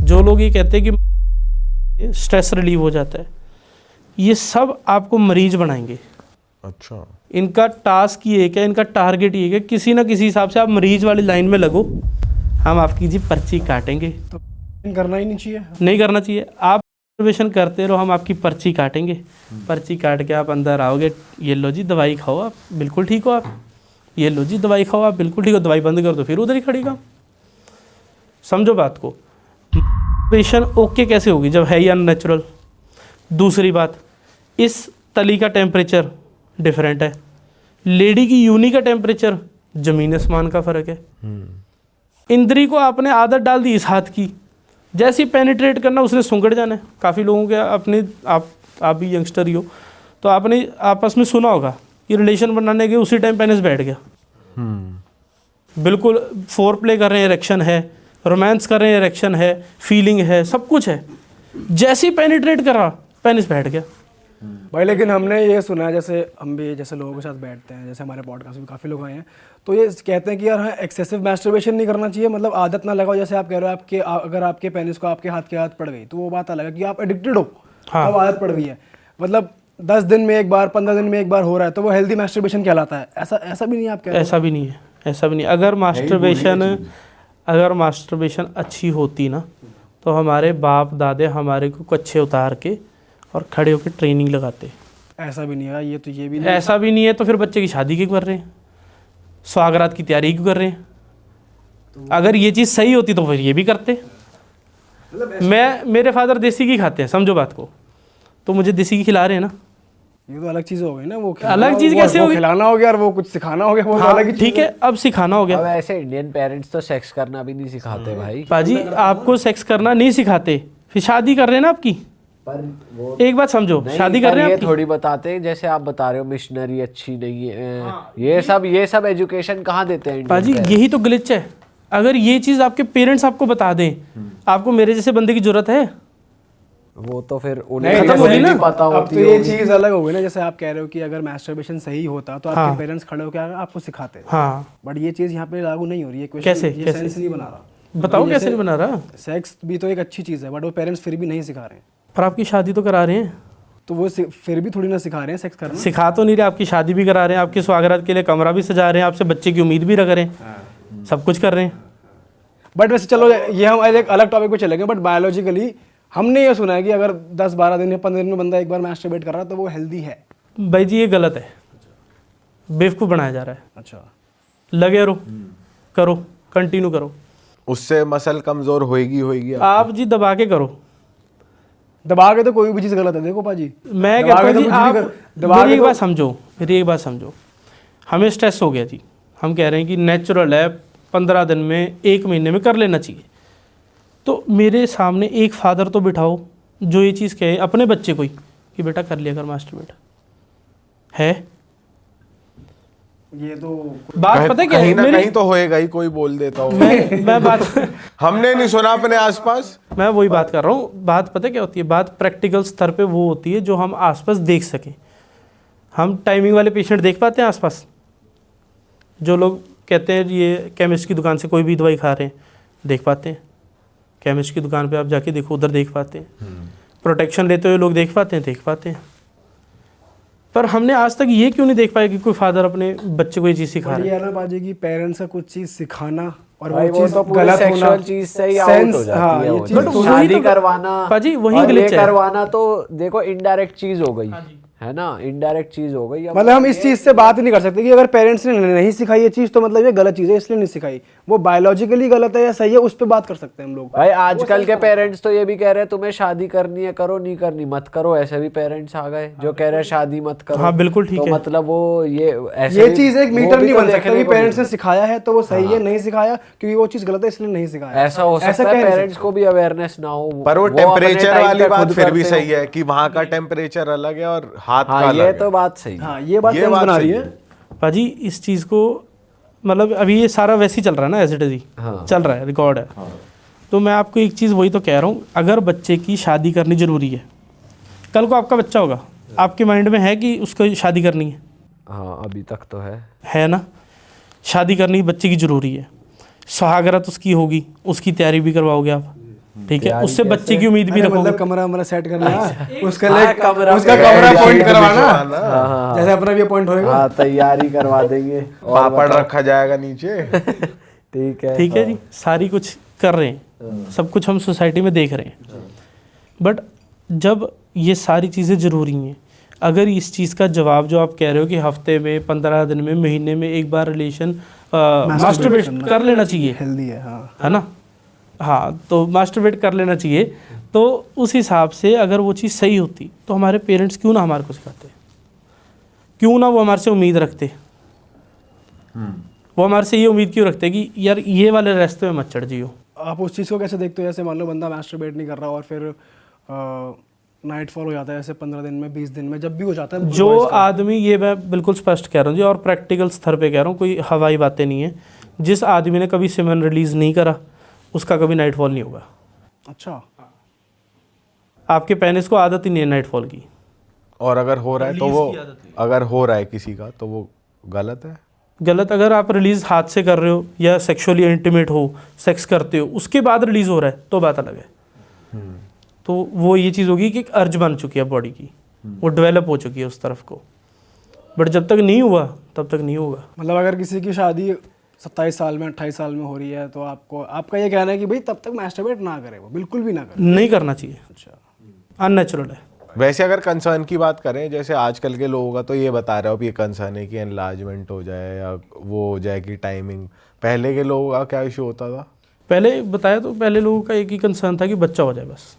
जो लोग ये कहते हैं कि स्ट्रेस रिलीव हो जाता है, ये सब आपको मरीज बनाएंगे। अच्छा, इनका टास्क ये है, इनका टारगेट ये है कि किसी ना किसी हिसाब से आप मरीज वाली लाइन में लगो, हम आपकी जी पर्ची काटेंगे। तो करना ही नहीं चाहिए। नहीं करना चाहिए। आप ऑब्जर्वेशन करते रहो, हम आपकी पर्ची काटेंगे। पर्ची काट के आप अंदर आओगे, ये लो जी दवाई खाओ, आप बिल्कुल ठीक हो। आप ये लो जी दवाई खाओ, आप बिल्कुल ठीक हो। दवाई बंद कर दो, फिर उधर ही खड़ी काम। समझो बात को। पेशेंट ओके कैसे होगी जब है ही अननेचुरल। दूसरी बात, इस तली का टेम्परेचर डिफरेंट है, लेडी की यूनी का टेम्परेचर जमीन आसमान का फ़र्क है। इंद्री को आपने आदत डाल दी इस हाथ की, जैसे ही पेनिट्रेट करना उसने सुंगड़ जाना है। काफ़ी लोगों के अपने आप भी यंगस्टर ही हो तो आपने आपस में सुना होगा कि रिलेशन बनाने के उसी टाइम पेनिस बैठ गया। बिल्कुल फोर प्ले कर रहे हैं, इरेक्शन है, रोमांस कर रहे हैं, इरेक्शन है, फीलिंग है, सब कुछ है, जैसे ही पेनिट्रेट करा पेनिस बैठ गया। भाई लेकिन हमने ये सुना है, जैसे हम भी जैसे लोगों के साथ बैठते हैं, जैसे हमारे पॉडकास्ट में काफ़ी लोग आए हैं, तो ये कहते हैं कि यार हाँ एक्सेसिव मैस्टरबेशन नहीं करना चाहिए, मतलब आदत ना लगाओ। जैसे आप कह रहे हो आपके अगर आपके पेनिस को आपके हाथ की आदत पड़ गई तो वो बात अलग है कि आप एडिक्टेड हो। हाँ। अब आदत पड़ गई है, मतलब 10 दिन में एक बार, 15 दिन में एक बार हो रहा है, तो वो हेल्दी मैस्टरबेशन कहलाता है। ऐसा भी नहीं है आप कह रहे हो? ऐसा भी नहीं है, ऐसा भी नहीं। अगर मास्टरबेशन अच्छी होती ना तो हमारे बाप दादे हमारे को कच्छे उतार के और खड़े होकर ट्रेनिंग लगाते। ऐसा भी नहीं है, ये भी नहीं। ऐसा भी नहीं है तो फिर बच्चे की शादी क्यों कर रहे हैं, स्वागरात की तैयारी क्यों कर रहे हैं? अगर ये चीज़ सही होती तो फिर ये भी करते। मेरे फादर देसी घी खाते हैं, समझो बात को, तो मुझे देसी घी खिला रहे हैं ना। ये तो अलग चीज़ हो गई ना, वो अलग चीज़ कैसे होगी? खिलाना हो गया और वो कुछ सिखाना हो गया, वो हाँ, अलग ही ठीक है, अब सिखाना हो गया। अब ऐसे इंडियन पेरेंट्स तो सेक्स करना भी नहीं सिखाते भाई। पाजी आपको सेक्स करना नहीं सिखाते, फिर शादी कर रहे हैं ना आपकी। पर वो एक बात समझो, शादी कर रहे हैं ये आपकी। थोड़ी बताते हैं, जैसे आप बता रहे हो मिशनरी अच्छी नहीं है। ये सब एजुकेशन कहाँ देते हैं पाजी? यही तो ग्लिच है। अगर ये चीज़ आपके पेरेंट्स आपको बता दें, आपको मेरे जैसे बंदे की जरूरत है? वो तो फिर नहीं, उन्हें खत्म होगी ना। पता अब होती तो ये होगी। चीज़ अलग हो गई ना, जैसे आप कह रहे हो कि अगर मैस्टरबेशन सही होता तो आपके हाँ। पेरेंट्स खड़े होकर आपको सिखाते। हाँ, बट ये चीज़ यहाँ पे लागू नहीं हो रही है। कैसे? ये कैसे? सेंस नहीं बना रहा। बताओ कैसे नहीं बना रहा? सेक्स भी तो एक अच्छी चीज़ है, बट वो पेरेंट्स फिर भी नहीं सिखा रहे हैं। पर आपकी शादी तो करा रहे हैं, तो वो फिर भी थोड़ी ना सिखा रहे हैं सेक्स करना। सिखा तो नहीं रहे, आपकी शादी भी करा रहे हैं, आपकी स्वागरात के लिए कमरा भी सजा रहे हैं, आपसे बच्चे की उम्मीद भी रख रहे हैं, सब कुछ कर रहे हैं। बट वैसे चलो ये हम एक अलग टॉपिक पे चलेंगे, बट बायोलॉजिकली हमने ये सुना है कि अगर 10-12 दिन या 15 दिन में बंदा एक बार मैस्टरबेट कर रहा है तो वो हेल्दी है। भाई जी ये गलत है, बेवकूफ़ बनाया जा रहा है। अच्छा, लगे रहो, करो, कंटिन्यू करो। उससे मसल कमजोर होएगी। आप जी दबा के करो। दबा के तो कोई भी चीज़ गलत है। देखो पाजी, मैं दबा कहता के हूँ तो जी, कुछ भी आप दबा मेरी के एक तो- बात समझो, मेरी एक बात समझो। हमें स्ट्रेस हो गया जी, हम कह रहे हैं कि नेचुरल है, 15 दिन में, 1 महीने में कर लेना चाहिए। तो मेरे सामने एक फादर तो बिठाओ जो ये चीज़ कहे अपने बच्चे को ही कि बेटा कर लिया कर मास्टरबेट है। ये तो बात पता है क्या है? कहीं ना मेरी- कहीं तो होएगा ही, कोई बोल देता हो। मैं बात हमने नहीं सुना अपने आसपास। मैं वही बात कर रहा हूँ। बात पता है क्या होती है? बात प्रैक्टिकल स्तर पे वो होती है जो हम आसपास देख सकें। हम टाइमिंग वाले पेशेंट देख पाते हैं आसपास? जो लोग कहते हैं ये केमिस्ट की दुकान से कोई भी दवाई खा रहे हैं, देख पाते हैं। केमिस्ट की दुकान पे आप जाके देखो, उधर देख पाते हैं। प्रोटेक्शन लेते हुए लोग देख पाते हैं। पर हमने आज तक ये क्यों नहीं देख पाया कि कोई फादर अपने बच्चे को ये चीज़ सिखा रहा है? ये ना पाजी की पेरेंट्स का कुछ चीज़ सिखाना और भाई वो वो चीज़ तो पूरी गलत होना, सेक्सुअल चीज से ही आउट सेंस, हो जाती हाँ, है। ये वो चीज़ तो तो शादी वही तो- करवाना पाजी वही और ये ग्लिच है। करवाना तो देखो इनडायरेक्ट चीज हो गई है ना, इनडायरेक्ट चीज हो गई। अब मतलब हम इस चीज़ से बात ही नहीं कर सकते कि अगर पेरेंट्स ने नहीं सिखाई ये चीज़ तो मतलब ये गलत चीज़ है, इसलिए नहीं सिखाई। वो बायोलॉजिकली गलत है या सही है, उस पर बात कर सकते हैं हम लोग। भाई आजकल के पेरेंट्स तो ये भी कह रहे हैं तुम्हें शादी करनी है करो, नहीं करनी मत करो। ऐसे भी पेरेंट्स आ गए जो कह रहे हैं शादी मत करो। हाँ, बिल्कुल ठीक तो है। मतलब वो ये ऐसे ये भी- चीज़ एक वो मीटर भी नहीं तो बन सकता देखने कि को पेरेंट्स ने मिलता सिखाया है तो वो सही है, नहीं सिखाया क्योंकि वो चीज़ गलत है इसलिए नहीं सिखाया। है। ऐसा हो सकता कह है नहीं पेरेंट्स को भी अवेयरनेस ना हो, पर वो अपने टेम्परेचर time वाली पे बात खुद फिर भी करते सही हो। है कि वहां का टेम्परेचर अलग है और हाथ का हाँ अलग ये है। तो बात सही है। हाँ, ये बात ये सेंस बात बना रही सही है। पाजी इस चीज़ को मतलब अभी ये सारा वैसे ही चल रहा है ना, एज इट इज ही हाँ। चल रहा है, रिकॉर्ड है। तो मैं आपको एक चीज़ वही तो कह रहा हूँ, अगर बच्चे की शादी करनी ज़रूरी है, कल को आपका बच्चा होगा, आपके माइंड में है कि उसको शादी करनी है? हाँ अभी तक तो है ना? शादी करनी बच्चे की ज़रूरी है, सुहागरात उसकी होगी, उसकी तैयारी भी करवाओगे आप, ठीक है, उससे बच्चे की उम्मीद भी अरे रखोगे। मतलब कमरा हमारा सेट करना उसके हाँ, लिए कमरा उसका पे कमरा LED पॉइंट करवाना, बिछवाना, जैसे अपना भी पॉइंट होएगा। हाँ तैयारी करवा देंगे। पापड़ रखा जाएगा नीचे। ठीक है। ठीक है जी, सारी कुछ कर रहे हैं, सब कुछ हम सोसाइटी में देख रहे हैं। बट जब ये सारी चीज़ें ज़रूरी हैं, अगर इस चीज़ का जवाब जो आप कह रहे हो कि हफ्ते में, 15 दिन में, महीने में एक बार रिलेशन मास्टरबेट कर लेना चाहिए, हेल्दी है, हाँ। है ना, हाँ, तो मास्टरबेट कर लेना चाहिए, तो उस हिसाब से अगर वो चीज़ सही होती तो हमारे पेरेंट्स क्यों ना हमारे को सिखाते, क्यों ना वो हमारे से उम्मीद रखते। वो हमारे से ये उम्मीद क्यों रखते कि यार ये वाले रास्ते में मत चढ़ जियो। आप उस चीज़ को कैसे देखते हो, जैसे मान लो बंदा मास्टरबेट नहीं कर रहा और फिर नाइट फॉल हो जाता है, जैसे 15 दिन में, 20 दिन में, जब भी हो जाता है जो आदमी, ये मैं बिल्कुल स्पष्ट कह रहा हूँ जी, और प्रैक्टिकल स्तर पे कह रहा हूँ, कोई हवाई बातें नहीं है, जिस आदमी ने कभी सीमेन रिलीज़ नहीं करा उसका कभी नाइट फॉल नहीं होगा। अच्छा, आपके पेनिस को आदत ही नहीं है नाइट फॉल की। और अगर हो रहा है तो वो, अगर हो रहा है किसी का तो वो गलत है। गलत, अगर आप रिलीज़ हाथ से कर रहे हो या सेक्सुअली इंटीमेट हो, सेक्स करते हो, उसके बाद रिलीज़ हो रहा है तो बात अलग है। तो वो ये चीज़ होगी कि एक अर्ज बन चुकी है बॉडी की, वो डेवलप हो चुकी है उस तरफ को। बट जब तक नहीं हुआ तब तक नहीं होगा। मतलब अगर किसी की शादी 27 साल में, 28 साल में हो रही है, तो आपको, आपका ये कहना है कि भाई तब तक मास्टरबेट ना करे, वो बिल्कुल भी ना करे। नहीं करना चाहिए, अच्छा, अननेचुरल है। वैसे अगर कंसर्न की बात करें, जैसे आजकल के लोगों का तो ये बता रहे हो ये कंसर्न है कि एनलार्जमेंट हो जाए या वो हो जाए कि टाइमिंग। पहले के लोगों का क्या इशू होता था? पहले बताया तो, पहले लोगों का एक ही कंसर्न था कि बच्चा हो जाए, बस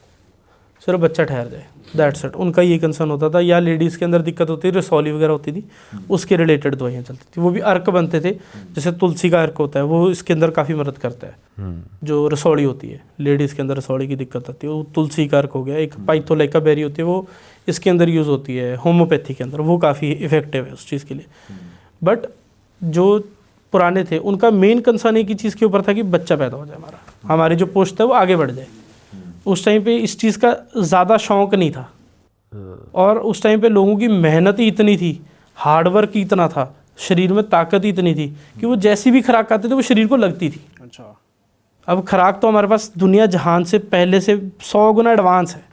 सिर्फ बच्चा ठहर जाए, दैट्स इट। उनका ये कंसर्न होता था। या लेडीज़ के अंदर दिक्कत होती थी, रसौली वगैरह होती थी, उसके रिलेटेड दवाइयाँ चलती थी, वो भी अर्क बनते थे, जैसे तुलसी का अर्क होता है, वो इसके अंदर काफ़ी मदद करता है। जो रसौली होती है, लेडीज़ के अंदर रसौली की दिक्कत आती है, वो तुलसी का अर्क हो गया। एक पाइथोलेका बेरी होती है, वो इसके अंदर यूज़ होती है होम्योपैथी के अंदर, वो काफ़ी इफेक्टिव है उस चीज़ के लिए। बट जो पुराने थे उनका मेन कंसर्न एक ही चीज़ के ऊपर था कि बच्चा पैदा हो जाए, हमारी जो पोस्ट है वो आगे बढ़ जाए। उस टाइम पे इस चीज़ का ज़्यादा शौक नहीं था, और उस टाइम पे लोगों की मेहनत ही इतनी थी, हार्डवर्क ही इतना था, शरीर में ताकत ही इतनी थी कि वो जैसी भी खुराक खाते थे वो शरीर को लगती थी। अच्छा, अब खुराक तो हमारे पास दुनिया जहान से पहले से 100 गुना एडवांस है,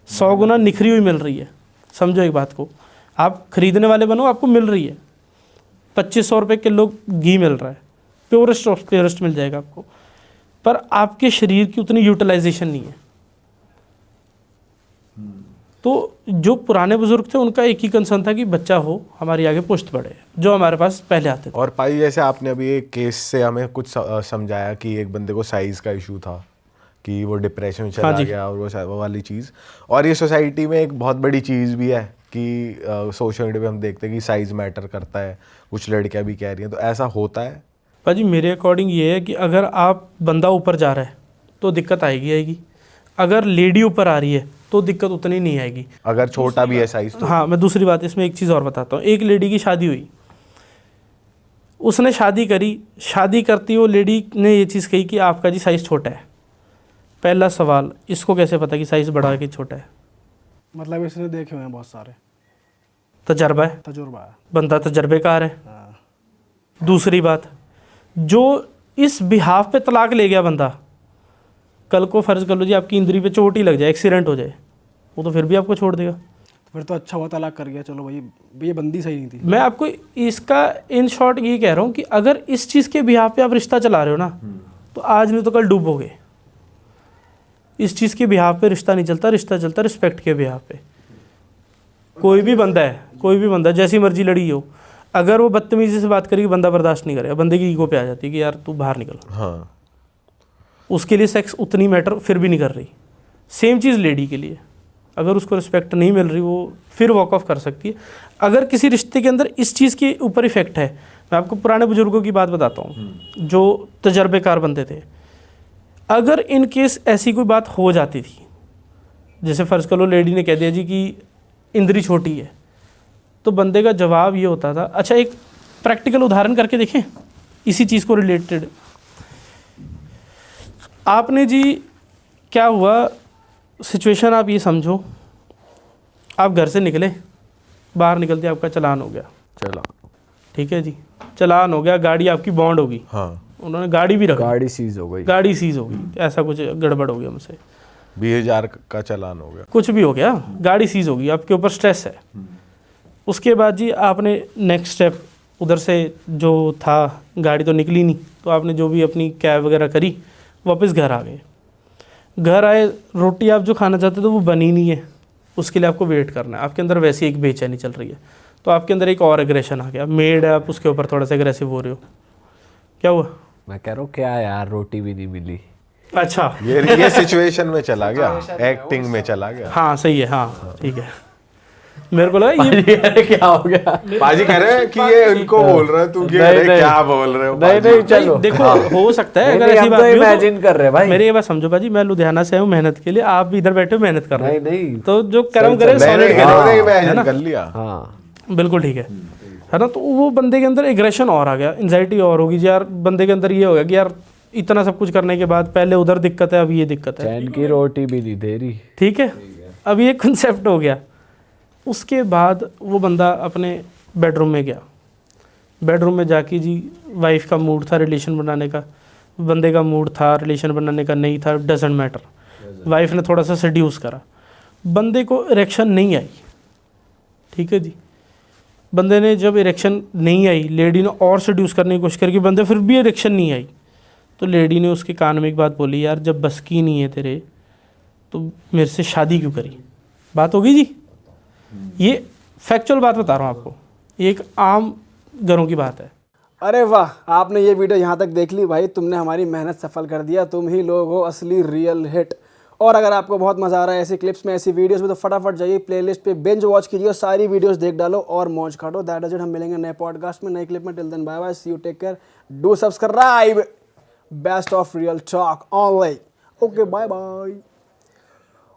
100 गुना निखरी हुई मिल रही है। समझो एक बात को, आप खरीदने वाले बनो, आपको मिल रही है 2500 रुपये किलो घी मिल रहा है, प्योरेस्ट ऑफ प्योरेस्ट मिल जाएगा आपको, पर आपके शरीर की उतनी यूटिलाइजेशन नहीं है। तो जो पुराने बुजुर्ग थे उनका एक ही कंसर्न था कि बच्चा हो, हमारी आगे पुश्त बढ़े, जो हमारे पास पहले आते थे। और पाई, जैसे आपने अभी एक केस से हमें कुछ समझाया कि एक बंदे को साइज का इशू था, कि वो डिप्रेशन में चला गया, और वो वाली चीज़। और ये सोसाइटी में एक बहुत बड़ी चीज़ भी है कि सोशल मीडिया पे हम देखते हैं कि साइज मैटर करता है, कुछ लड़कियां भी कह रही हैं, तो ऐसा होता है? भाजी मेरे अकॉर्डिंग ये है कि अगर आप बंदा ऊपर जा रहा है तो दिक्कत आएगी, अगर लेडी ऊपर आ रही है तो दिक्कत उतनी नहीं आएगी, अगर छोटा भी है साइज तो। हाँ, मैं दूसरी बात इसमें एक चीज़ और बताता हूँ। एक लेडी की शादी हुई, उसने शादी करी, शादी करती वो लेडी ने ये चीज़ कही कि आपका जी साइज़ छोटा है। पहला सवाल, इसको कैसे पता कि साइज़ बड़ा है कि छोटा है? मतलब इसने देखे हुए हैं बहुत सारे, तजर्बा है, तजुर्बा है। बंदा तजर्बेकार है। हाँ। दूसरी बात, जो इस बिहाफ पे तलाक ले गया बंदा, कल को फ़र्ज़ कर लो जी आपकी इंद्री पे चोट ही लग जाए, एक्सीडेंट हो जाए, वो तो फिर भी आपको छोड़ देगा। फिर तो अच्छा हुआ तलाक कर गया, चलो भाई ये बंदी सही नहीं थी। मैं आपको इसका इन शॉर्ट ये कह रहा हूँ कि अगर इस चीज़ के बिहाफ पे आप रिश्ता चला रहे हो ना, तो आज नहीं तो कल डूबोगे। इस चीज़ के बिहाफ पे रिश्ता नहीं चलता, रिश्ता चलता रिस्पेक्ट के बिहाफ पे। कोई भी बंदा है, जैसी मर्जी लड़ी हो, अगर वो बदतमीजी से बात करेगी, बंदा बर्दाश्त नहीं करेगा, बंदे की ईगो पे आ जाती है कि यार तू बाहर निकल। हाँ, उसके लिए सेक्स उतनी मैटर फिर भी नहीं कर रही। सेम चीज़ लेडी के लिए, अगर उसको रिस्पेक्ट नहीं मिल रही, वो फिर वॉक ऑफ कर सकती है। अगर किसी रिश्ते के अंदर इस चीज़ के ऊपर इफेक्ट है, मैं आपको पुराने बुजुर्गों की बात बताता हूँ जो तजर्बेकार बनते थे। अगर इन केस ऐसी कोई बात हो जाती थी, जैसे फ़र्ज़ कर लो लेडी ने कह दिया जी कि इंद्री छोटी है, तो बंदे का जवाब ये होता था, अच्छा एक प्रैक्टिकल उदाहरण करके देखें इसी चीज़ को रिलेटेड। आपने जी क्या हुआ सिचुएशन, आप ये समझो, आप घर से निकले, बाहर निकलते आपका चालान हो गया, चला, ठीक है जी, चालान हो गया, गाड़ी आपकी बॉन्ड होगी, हाँ, उन्होंने गाड़ी भी रखी, गाड़ी सीज हो गई। गाड़ी सीज हो गई, ऐसा कुछ गड़बड़ हो गया हमसे, 20,000 का चालान हो गया। कुछ भी हो गया, गाड़ी सीज हो गई, आपके ऊपर स्ट्रेस है। उसके बाद जी आपने नेक्स्ट स्टेप उधर से जो था, गाड़ी तो निकली नहीं, तो आपने जो भी अपनी कैब वगैरह करी, वापस घर आ गए। घर आए, रोटी आप जो खाना चाहते थे वो बनी नहीं है, उसके लिए आपको वेट करना है। आपके अंदर वैसी एक बेचैनी चल रही है, तो आपके अंदर एक और एग्रेशन आ गया। मेड है, आप उसके ऊपर थोड़ा सा एग्रेसिव हो रहे हो। क्या हुआ? मैं कह रहा हूँ क्या यार, रोटी भी नहीं मिली। अच्छा, ये सिचुएशन में चला गया, एक्टिंग में चला गया। हाँ सही है, हाँ ठीक है। मेरे को लगा ये क्या हो गया? पाजी कह रहे हैं कि ये इनको बोल रहे हो, तुम क्या बोल रहे हो? नहीं नहीं, चलो देखो हो सकता है अगर नहीं, ऐसी हम बात तो भी हो तो- इमेजिन कर रहे हैं भाई। मेरी ये बात समझो भाजी, मैं लुधियाना से हूँ मेहनत के लिए, आप भी इधर बैठे हो मेहनत कर रहे नहीं हो, नहीं, तो जो कर्म करे मैंने सॉलिड इन्होंने करे, इमेजिन कर लिया। हाँ बिल्कुल ठीक है ना। तो वो बंदे के अंदर एग्रेशन और आ गया, एंजाइटी और होगी जी यार। बंदे के अंदर ये हो गया कि यार इतना सब कुछ करने के बाद पहले उधर दिक्कत है, अब ये दिक्कत है, चैन की रोटी भी नहीं दे रही। ठीक है। अब ये कंसेप्ट हो गया। उसके बाद वो बंदा अपने बेडरूम में गया। बेडरूम में जाके जी वाइफ का मूड था रिलेशन बनाने का, बंदे का मूड था रिलेशन बनाने का नहीं था, डजेंट मैटर। वाइफ ने थोड़ा सा सेड्यूस करा, बंदे को इरेक्शन नहीं आई, ठीक है जी। बंदे ने जब इरेक्शन नहीं आई, लेडी ने और सेड्यूस करने की कोशिश करके, बंदे फिर भी इरेक्शन नहीं आई, तो लेडी ने उसके कान में एक बात बोली, यार जब बस की नहीं है तेरे तो मेरे से शादी क्यों करी। बात होगी जी, ये फैक्चुअल बात बता रहा हूँ आपको, ये एक आम घरों की बात है। अरे वाह, आपने ये वीडियो यहाँ तक देख ली भाई, तुमने हमारी मेहनत सफल कर दिया। तुम ही लोग हो असली रियल हिट। और अगर आपको बहुत मज़ा आ रहा है ऐसी क्लिप्स में, ऐसी वीडियोस में, तो फटाफट जाइए प्लेलिस्ट पे बिंज वॉच कीजिए, सारी वीडियोस देख डालो और मौज काटो। That is it. हम मिलेंगे नए पॉडकास्ट में, नई क्लिप में। Till then bye bye, see you, take care, do subscribe. Best of real talk online. Okay, bye bye.